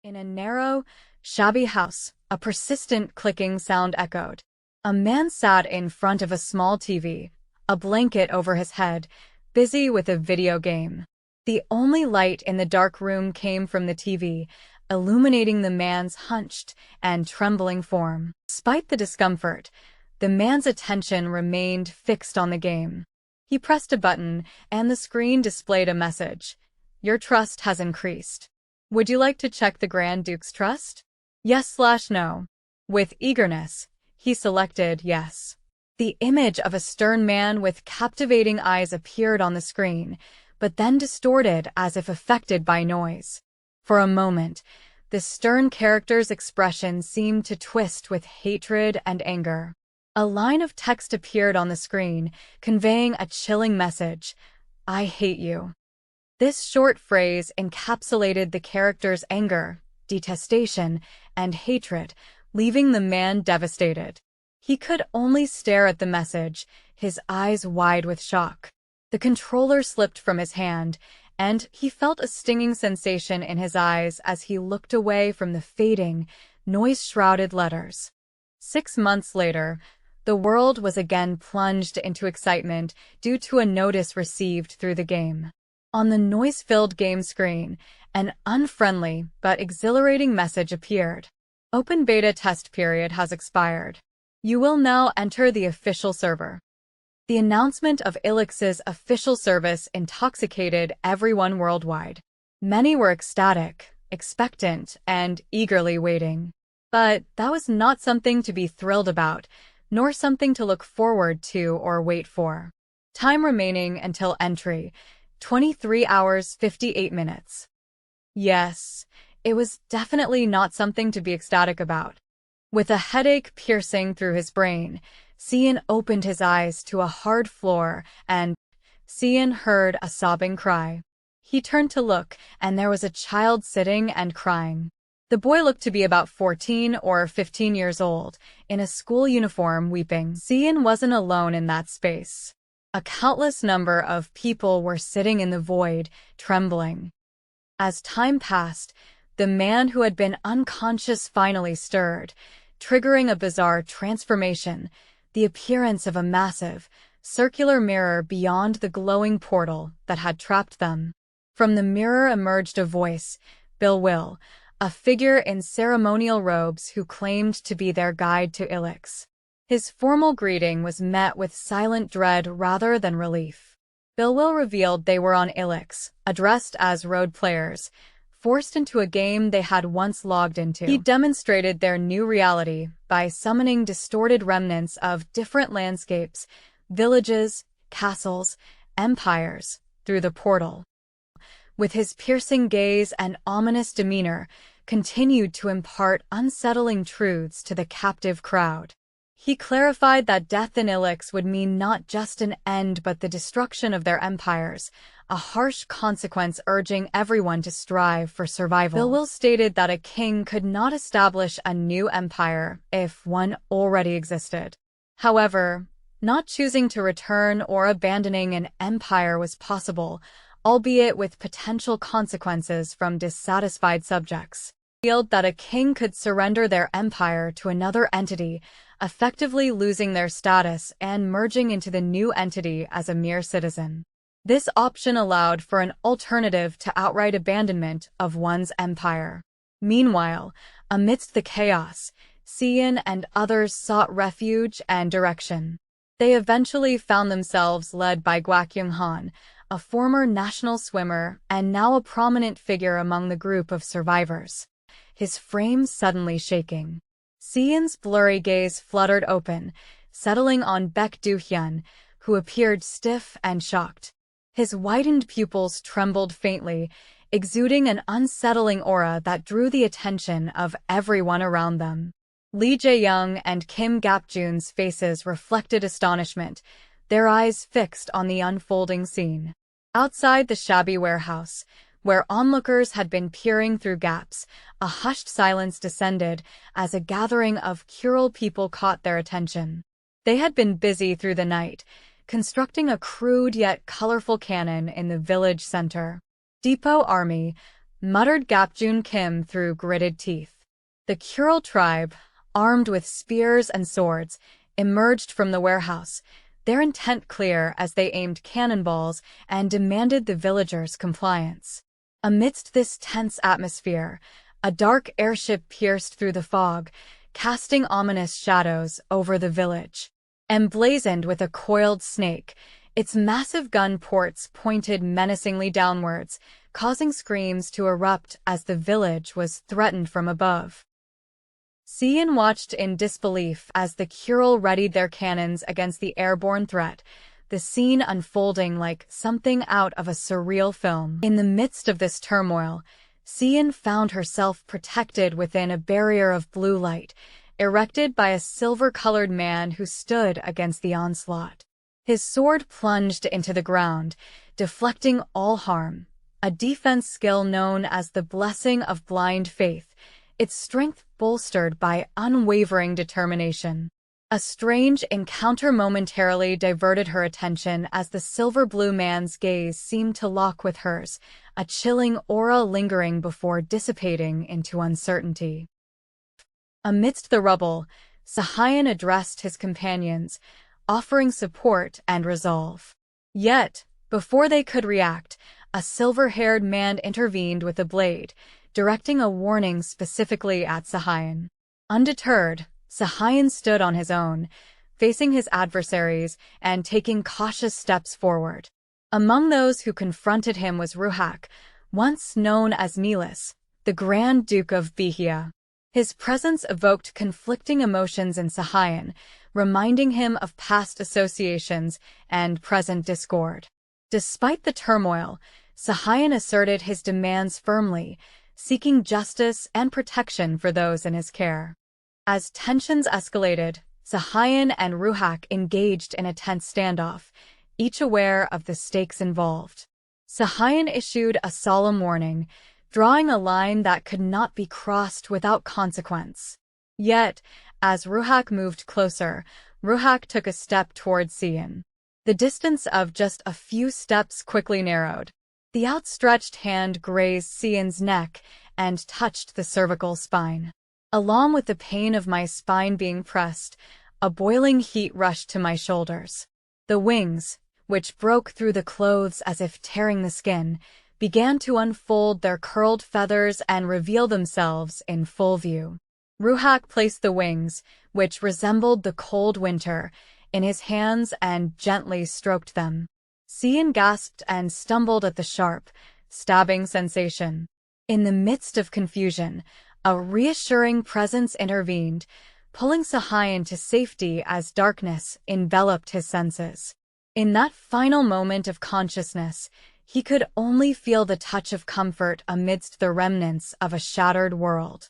In a narrow, shabby house, a persistent clicking sound echoed. A man sat in front of a small TV, a blanket over his head, busy with a video game. The only light in the dark room came from the TV, illuminating the man's hunched and trembling form. Despite the discomfort, the man's attention remained fixed on the game. He pressed a button, and the screen displayed a message. Your trust has increased. Would you like to check the Grand Duke's trust? Yes/no. With eagerness, he selected yes. The image of a stern man with captivating eyes appeared on the screen, but then distorted as if affected by noise. For a moment, the stern character's expression seemed to twist with hatred and anger. A line of text appeared on the screen, conveying a chilling message: I hate you. This short phrase encapsulated the character's anger, detestation, and hatred, leaving the man devastated. He could only stare at the message, his eyes wide with shock. The controller slipped from his hand, and he felt a stinging sensation in his eyes as he looked away from the fading, noise-shrouded letters. 6 months later, the world was again plunged into excitement due to a notice received through the game. On the noise-filled game screen, an unfriendly but exhilarating message appeared. Open beta test period has expired. You will now enter the official server. The announcement of Elix's official service intoxicated everyone worldwide. Many were ecstatic, expectant, and eagerly waiting. But that was not something to be thrilled about, nor something to look forward to or wait for. Time remaining until entry: 23 hours 58 minutes. Yes, it was definitely not something to be ecstatic about. With a headache piercing through his brain, Sehyun opened his eyes to a hard floor and Sehyun heard a sobbing cry. He turned to look, and there was a child sitting and crying. The boy looked to be about 14 or 15 years old, in a school uniform, weeping. Sehyun wasn't alone in that space. A countless number of people were sitting in the void, trembling. As time passed, the man who had been unconscious finally stirred, triggering a bizarre transformation, the appearance of a massive, circular mirror beyond the glowing portal that had trapped them. From the mirror emerged a voice, Bill Will, a figure in ceremonial robes who claimed to be their guide to Elix. His formal greeting was met with silent dread rather than relief. Bilwell revealed they were on Elix, addressed as road players, forced into a game they had once logged into. He demonstrated their new reality by summoning distorted remnants of different landscapes, villages, castles, empires, through the portal. With his piercing gaze and ominous demeanor, continued to impart unsettling truths to the captive crowd. He clarified that death in Elix would mean not just an end but the destruction of their empires, a harsh consequence urging everyone to strive for survival. Bilwell stated that a king could not establish a new empire if one already existed. However, not choosing to return or abandoning an empire was possible, albeit with potential consequences from dissatisfied subjects. He revealed that a king could surrender their empire to another entity, effectively losing their status and merging into the new entity as a mere citizen. This option allowed for an alternative to outright abandonment of one's empire. Meanwhile, amidst the chaos, Sehyun and others sought refuge and direction. They eventually found themselves led by Gwakyung-han, a former national swimmer and now a prominent figure among the group of survivors. His frame suddenly shaking. Sehyun's blurry gaze fluttered open, settling on Baek Do-hyun, who appeared stiff and shocked. His widened pupils trembled faintly, exuding an unsettling aura that drew the attention of everyone around them. Lee Jae-young and Kim Gap-jun's faces reflected astonishment, their eyes fixed on the unfolding scene. Outside the shabby warehouse, where onlookers had been peering through gaps, a hushed silence descended as a gathering of Kural people caught their attention. They had been busy through the night, constructing a crude yet colorful cannon in the village center. Depot Army, muttered Gapjun Kim through gritted teeth. The Kuril tribe, armed with spears and swords, emerged from the warehouse, their intent clear as they aimed cannonballs and demanded the villagers' compliance. Amidst this tense atmosphere, a dark airship pierced through the fog, casting ominous shadows over the village. Emblazoned with a coiled snake, its massive gun ports pointed menacingly downwards, causing screams to erupt as the village was threatened from above. Sehyun watched in disbelief as the Kuril readied their cannons against the airborne threat, the scene unfolding like something out of a surreal film. In the midst of this turmoil, Sehyun found herself protected within a barrier of blue light, erected by a silver-colored man who stood against the onslaught. His sword plunged into the ground, deflecting all harm, a defense skill known as the blessing of blind faith, its strength bolstered by unwavering determination. A strange encounter momentarily diverted her attention as the silver-blue man's gaze seemed to lock with hers, a chilling aura lingering before dissipating into uncertainty. Amidst the rubble, Sehyun addressed his companions, offering support and resolve. Yet, before they could react, a silver-haired man intervened with a blade, directing a warning specifically at Sehyun. Undeterred, Sehyun stood on his own, facing his adversaries and taking cautious steps forward. Among those who confronted him was Ruhak, once known as Milas, the Grand Duke of Bihia. His presence evoked conflicting emotions in Sehyun, reminding him of past associations and present discord. Despite the turmoil, Sehyun asserted his demands firmly, seeking justice and protection for those in his care. As tensions escalated, Sehyun and Ruhak engaged in a tense standoff, each aware of the stakes involved. Sehyun issued a solemn warning, drawing a line that could not be crossed without consequence. Yet, as Ruhak moved closer, Ruhak took a step towards Sehyun. The distance of just a few steps quickly narrowed. The outstretched hand grazed Sehyun's neck and touched the cervical spine. Along with the pain of my spine being pressed, a boiling heat rushed to my shoulders. The wings, which broke through the clothes as if tearing the skin, began to unfold their curled feathers and reveal themselves in full view. Ruhak placed the wings, which resembled the cold winter, in his hands and gently stroked them. Sehyun gasped and stumbled at the sharp, stabbing sensation. In the midst of confusion, a reassuring presence intervened, pulling Sehyun to safety as darkness enveloped his senses. In that final moment of consciousness, he could only feel the touch of comfort amidst the remnants of a shattered world.